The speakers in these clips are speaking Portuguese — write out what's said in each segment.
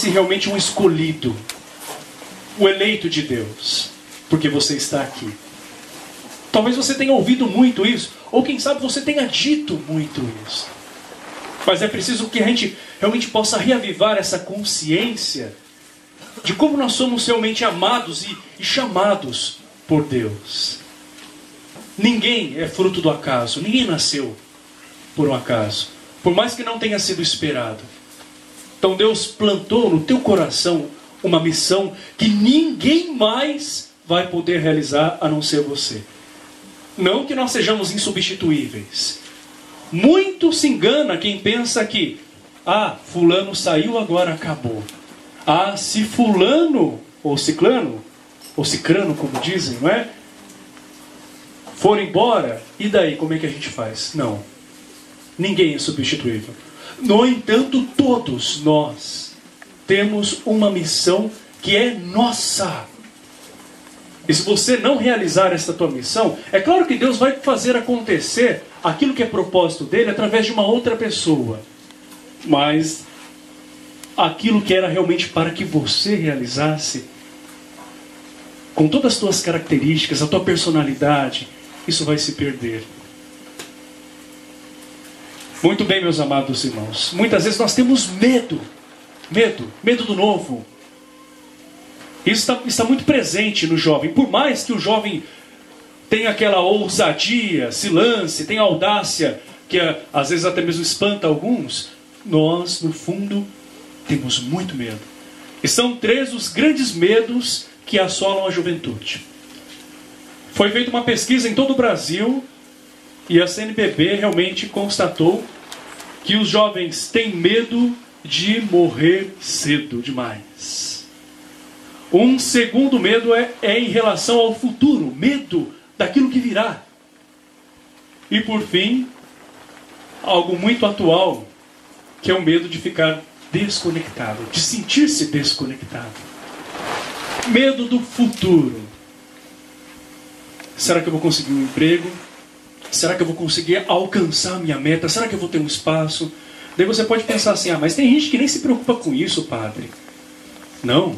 torne-se realmente um escolhido, o eleito de Deus, porque você está aqui. Talvez você tenha ouvido muito isso, ou quem sabe você tenha dito muito isso. Mas é preciso que a gente realmente possa reavivar essa consciência de como nós somos realmente amados e chamados por Deus. Ninguém é fruto do acaso, ninguém nasceu por um acaso, por mais que não tenha sido esperado. Então Deus plantou no teu coração uma missão que ninguém mais vai poder realizar a não ser você. Não que nós sejamos insubstituíveis. Muito se engana quem pensa que fulano saiu, agora acabou. Se fulano, ou ciclano, ou cicrano, como dizem, não é? For embora, e daí, como é que a gente faz? Não. Ninguém é substituível. No entanto, todos nós temos uma missão que é nossa. E se você não realizar essa tua missão, é claro que Deus vai fazer acontecer aquilo que é propósito dele através de uma outra pessoa. Mas aquilo que era realmente para que você realizasse, com todas as tuas características, a tua personalidade, isso vai se perder. Muito bem, meus amados irmãos. Muitas vezes nós temos medo do novo. Isso está muito presente no jovem. Por mais que o jovem tenha aquela ousadia, se lance, tenha audácia, que às vezes até mesmo espanta alguns, nós, no fundo, temos muito medo. E são 3 os grandes medos que assolam a juventude. Foi feita uma pesquisa em todo o Brasil e a CNBB realmente constatou que os jovens têm medo de morrer cedo demais. Um segundo medo é em relação ao futuro, medo daquilo que virá. E por fim, algo muito atual, que é o medo de ficar desconectado, de sentir-se desconectado. Medo do futuro. Será que eu vou conseguir um emprego? Será que eu vou conseguir alcançar a minha meta? Será que eu vou ter um espaço? Daí você pode pensar assim, mas tem gente que nem se preocupa com isso, padre. Não.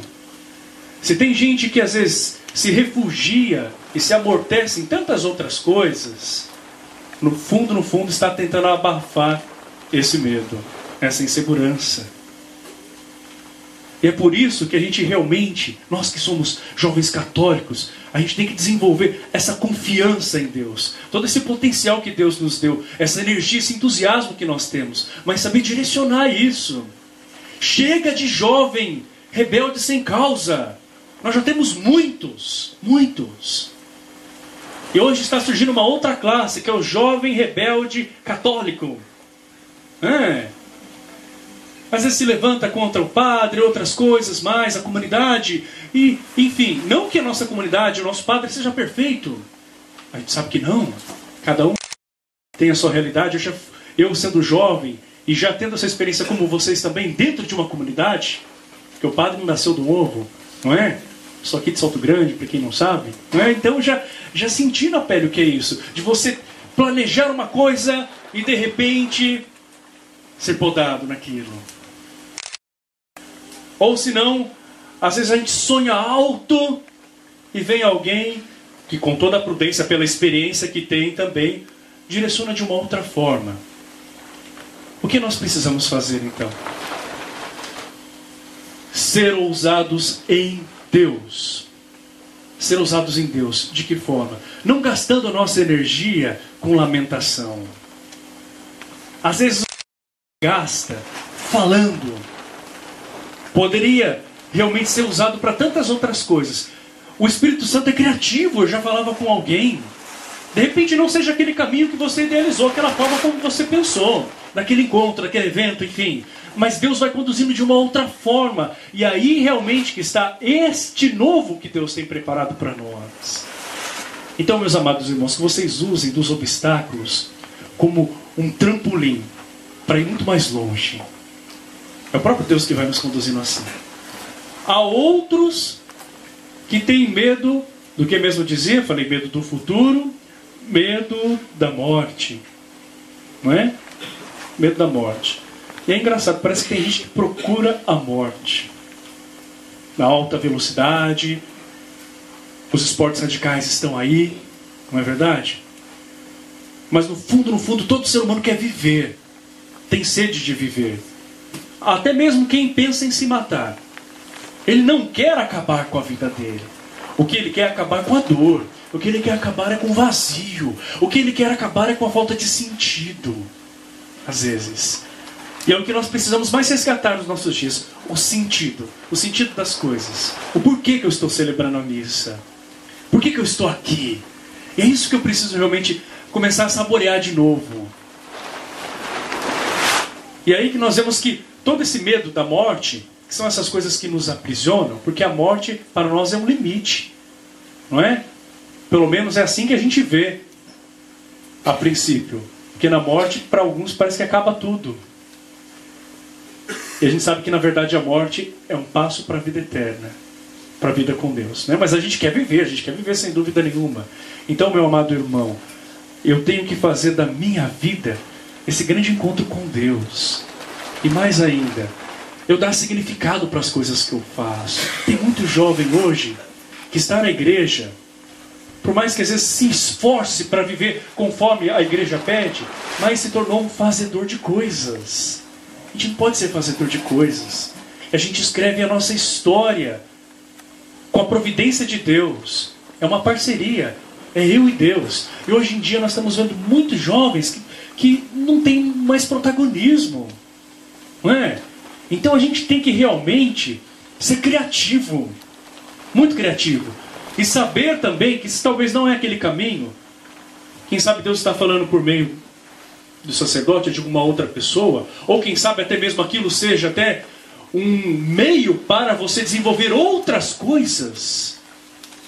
Se tem gente que às vezes se refugia e se amortece em tantas outras coisas, no fundo está tentando abafar esse medo, essa insegurança. E é por isso que a gente realmente, nós que somos jovens católicos, a gente tem que desenvolver essa confiança em Deus. Todo esse potencial que Deus nos deu, essa energia, esse entusiasmo que nós temos. Mas saber direcionar isso. Chega de jovem rebelde sem causa. Nós já temos muitos. E hoje está surgindo uma outra classe, que é o jovem rebelde católico. Às vezes se levanta contra o padre, outras coisas mais, a comunidade. E, enfim, não que a nossa comunidade, o nosso padre seja perfeito. A gente sabe que não. Cada um tem a sua realidade. Eu sendo jovem e já tendo essa experiência como vocês também, dentro de uma comunidade, porque o padre não nasceu do ovo, não é? Sou aqui de Salto Grande, para quem não sabe. Não é? Então já senti na pele o que é isso. De você planejar uma coisa e de repente ser podado naquilo. Ou se não, às vezes a gente sonha alto e vem alguém que, com toda a prudência, pela experiência que tem também, direciona de uma outra forma. O que nós precisamos fazer então? Ser ousados em Deus. Ser ousados em Deus. De que forma? Não gastando a nossa energia com lamentação. Às vezes gasta falando. Poderia realmente ser usado para tantas outras coisas. O Espírito Santo é criativo, eu já falava com alguém. De repente não seja aquele caminho que você idealizou, aquela forma como você pensou, naquele encontro, naquele evento, enfim. Mas Deus vai conduzindo de uma outra forma. E aí realmente que está este novo que Deus tem preparado para nós. Então, meus amados irmãos, que vocês usem dos obstáculos como um trampolim para ir muito mais longe. É o próprio Deus que vai nos conduzindo assim. Há outros que têm medo do que mesmo dizia, falei medo do futuro, medo da morte. Não é? Medo da morte. E é engraçado, parece que tem gente que procura a morte. na alta velocidade, os esportes radicais estão aí, não é verdade? Mas no fundo, todo ser humano quer viver, tem sede de viver. Até mesmo quem pensa em se matar, ele não quer acabar com a vida dele. O que ele quer é acabar com a dor. O que ele quer acabar é com o vazio. O que ele quer acabar é com a falta de sentido. Às vezes. E é o que nós precisamos mais resgatar nos nossos dias. O sentido. O sentido das coisas. O porquê que eu estou celebrando a missa. Por que eu estou aqui? E é isso que eu preciso realmente começar a saborear de novo. E aí que nós vemos que todo esse medo da morte, que são essas coisas que nos aprisionam, porque a morte para nós é um limite. Não é? Pelo menos é assim que a gente vê a princípio. Porque na morte, para alguns, parece que acaba tudo. E a gente sabe que na verdade a morte é um passo para a vida eterna, para a vida com Deus, né? Mas a gente quer viver sem dúvida nenhuma. Então, meu amado irmão, eu tenho que fazer da minha vida esse grande encontro com Deus. E mais ainda, eu dar significado para as coisas que eu faço. Tem muito jovem hoje que está na igreja, por mais que às vezes se esforce para viver conforme a igreja pede, mas se tornou um fazedor de coisas. A gente não pode ser fazedor de coisas. A gente escreve a nossa história com a providência de Deus. É uma parceria. É eu e Deus. E hoje em dia nós estamos vendo muitos jovens que não têm mais protagonismo. Não é? Então a gente tem que realmente ser criativo. Muito criativo. E saber também que isso talvez não é aquele caminho. Quem sabe Deus está falando por meio do sacerdote ou de alguma outra pessoa. Ou quem sabe até mesmo aquilo seja até um meio para você desenvolver outras coisas.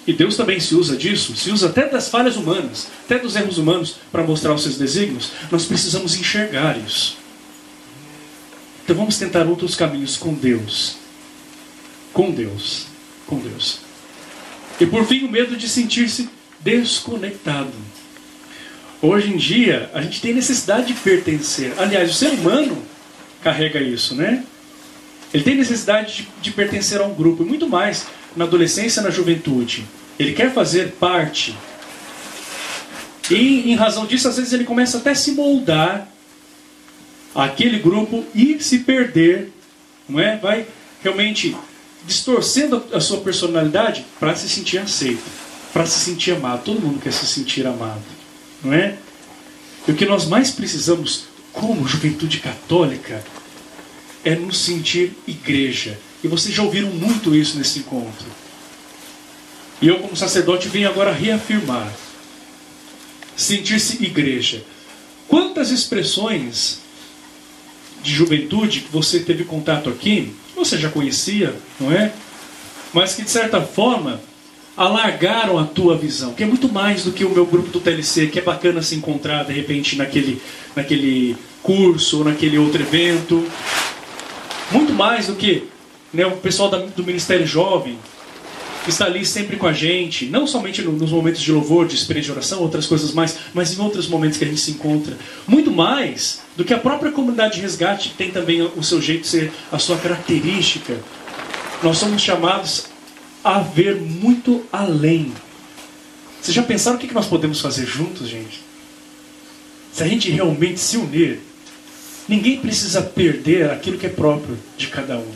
E Deus também se usa disso. Se usa até das falhas humanas, até dos erros humanos para mostrar os seus desígnios. Nós precisamos enxergar isso. Então vamos tentar outros caminhos com Deus. Com Deus. Com Deus. E por fim, o medo de sentir-se desconectado. Hoje em dia, a gente tem necessidade de pertencer. Aliás, o ser humano carrega isso, né? Ele tem necessidade de pertencer a um grupo. E muito mais na adolescência e na juventude. Ele quer fazer parte. E em razão disso, às vezes ele começa até a se moldar àquele grupo e se perder. Não é? Vai realmente distorcendo a sua personalidade para se sentir aceito, para se sentir amado. Todo mundo quer se sentir amado, não é? E o que nós mais precisamos, como juventude católica, é nos sentir igreja. E vocês já ouviram muito isso nesse encontro. E eu, como sacerdote, venho agora reafirmar. Sentir-se igreja. Quantas expressões de juventude que você teve contato aqui, você já conhecia, não é? Mas que de certa forma alargaram a tua visão, que é muito mais do que o meu grupo do TLC, que é bacana se encontrar de repente naquele curso ou naquele outro evento. Muito mais do que, né, o pessoal do Ministério Jovem, que está ali sempre com a gente, não somente nos momentos de louvor, de experiência de oração, outras coisas mais, mas em outros momentos que a gente se encontra. Muito mais do que a própria comunidade de resgate, que tem também o seu jeito de ser, a sua característica. Nós somos chamados a ver muito além. Vocês já pensaram o que nós podemos fazer juntos, gente? Se a gente realmente se unir, ninguém precisa perder aquilo que é próprio de cada um.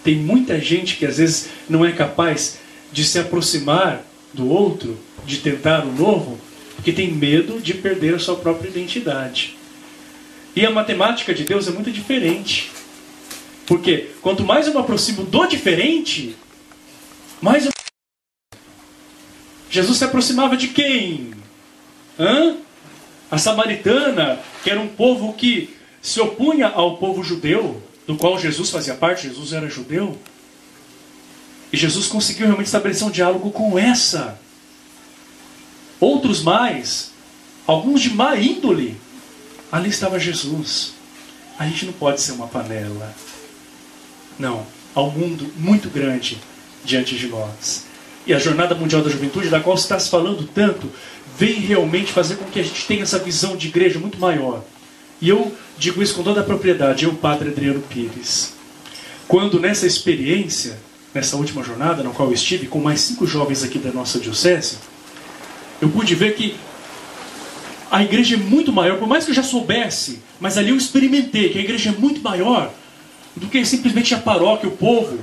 Tem muita gente que às vezes não é capaz de se aproximar do outro, de tentar o novo, porque tem medo de perder a sua própria identidade. E a matemática de Deus é muito diferente. Porque quanto mais eu me aproximo do diferente, mais eu... Jesus se aproximava de quem? A samaritana, que era um povo que se opunha ao povo judeu, do qual Jesus fazia parte. Jesus era judeu. E Jesus conseguiu realmente estabelecer um diálogo com essa. Outros mais, alguns de má índole, ali estava Jesus. A gente não pode ser uma panela. Não, há um mundo muito grande diante de nós. E a Jornada Mundial da Juventude, da qual se está se falando tanto, vem realmente fazer com que a gente tenha essa visão de igreja muito maior. E eu digo isso com toda a propriedade, eu, Padre Adriano Pires. Quando nessa experiência, nessa última jornada na qual eu estive, com mais 5 jovens aqui da nossa diocese, eu pude ver que a igreja é muito maior, por mais que eu já soubesse, mas ali eu experimentei que a igreja é muito maior do que simplesmente a paróquia, o povo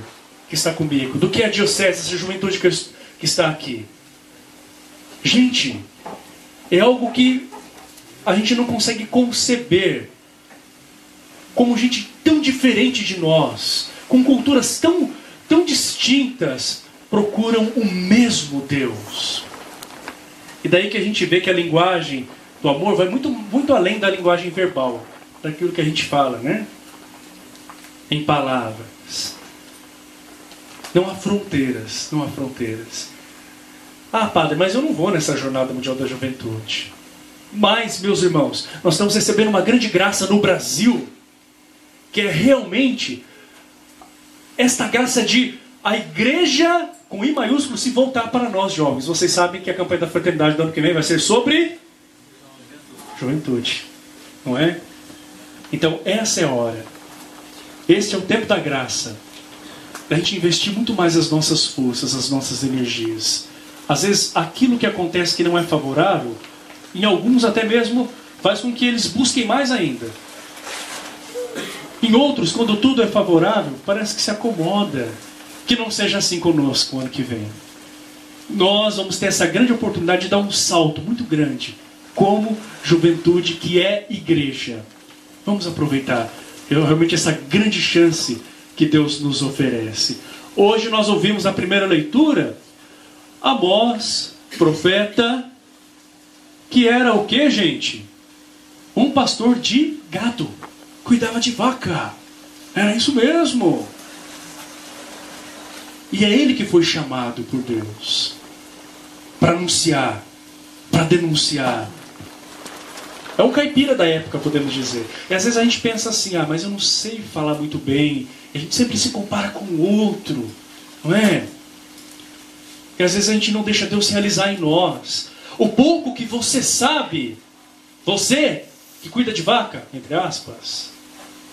que está comigo, do que a diocese, essa juventude que está aqui. Gente, é algo que a gente não consegue conceber, como gente tão diferente de nós, com culturas tão distintas, procuram o mesmo Deus. E daí que a gente vê que a linguagem do amor vai muito além da linguagem verbal, daquilo que a gente fala, né? Em palavras. Não há fronteiras, não há fronteiras. Ah, padre, mas eu não vou nessa Jornada Mundial da Juventude. Mas, meus irmãos, nós estamos recebendo uma grande graça no Brasil, que é realmente esta graça de a igreja, com I maiúsculo, se voltar para nós jovens. Vocês sabem que a campanha da fraternidade do ano que vem vai ser sobre juventude, não é? Então, essa é a hora. Este é o tempo da graça, da gente investir muito mais as nossas forças, as nossas energias. Às vezes, aquilo que acontece que não é favorável, em alguns até mesmo faz com que eles busquem mais ainda. Em outros, quando tudo é favorável, parece que se acomoda. Que não seja assim conosco o ano que vem. Nós vamos ter essa grande oportunidade de dar um salto muito grande, como juventude que é igreja. Vamos aproveitar realmente essa grande chance que Deus nos oferece. Hoje nós ouvimos na primeira leitura Amós, profeta, que era o que, gente? Um pastor de gado. Cuidava de vaca. Era isso mesmo. E é ele que foi chamado por Deus para anunciar, para denunciar. É um caipira da época, podemos dizer. E às vezes a gente pensa assim, mas eu não sei falar muito bem. E a gente sempre se compara com o outro, não é? E às vezes a gente não deixa Deus realizar em nós. O pouco que você sabe, você que cuida de vaca, entre aspas,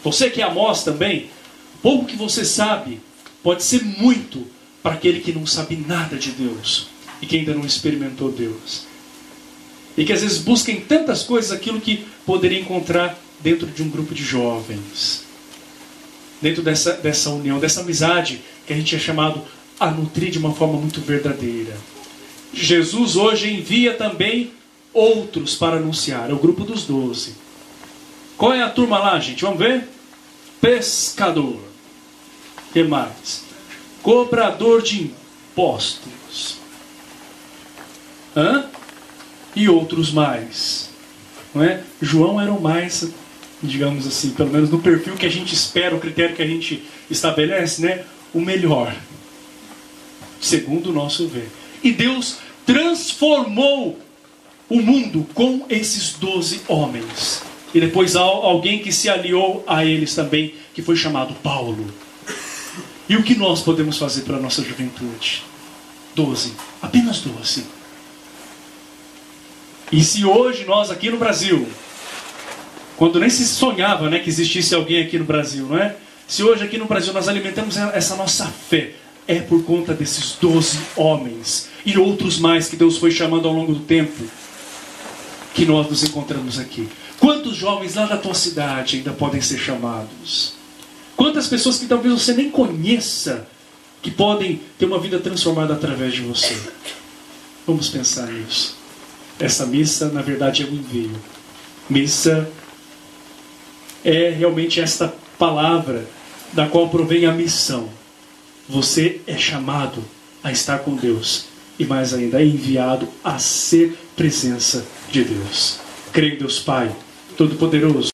você que é Amós também, o pouco que você sabe pode ser muito para aquele que não sabe nada de Deus e que ainda não experimentou Deus. E que às vezes busca em tantas coisas aquilo que poderia encontrar dentro de um grupo de jovens. Dentro dessa união, dessa amizade que a gente é chamado a nutrir de uma forma muito verdadeira. Jesus hoje envia também outros para anunciar. É o grupo dos 12. Qual é a turma lá, gente? Vamos ver? Pescador. O que mais? Cobrador de impostos. E outros mais. Não é? João era o mais, digamos assim, pelo menos no perfil que a gente espera, o critério que a gente estabelece, né? O melhor. Segundo o nosso ver. E Deus transformou o mundo com esses 12 homens. E depois há alguém que se aliou a eles também, que foi chamado Paulo. E o que nós podemos fazer para a nossa juventude? 12. Apenas 12. E se hoje nós aqui no Brasil, quando nem se sonhava, né, que existisse alguém aqui no Brasil, não é? Se hoje aqui no Brasil nós alimentamos essa nossa fé, é por conta desses 12 homens e outros mais que Deus foi chamando ao longo do tempo, que nós nos encontramos aqui. Quantos jovens lá da tua cidade ainda podem ser chamados? Quantas pessoas que talvez você nem conheça, que podem ter uma vida transformada através de você? Vamos pensar nisso. Essa missa, na verdade, é um envio. Missa é realmente esta palavra da qual provém a missão. Você é chamado a estar com Deus. E mais ainda, é enviado a ser presença de Deus. Creio em Deus Pai Todo-Poderoso.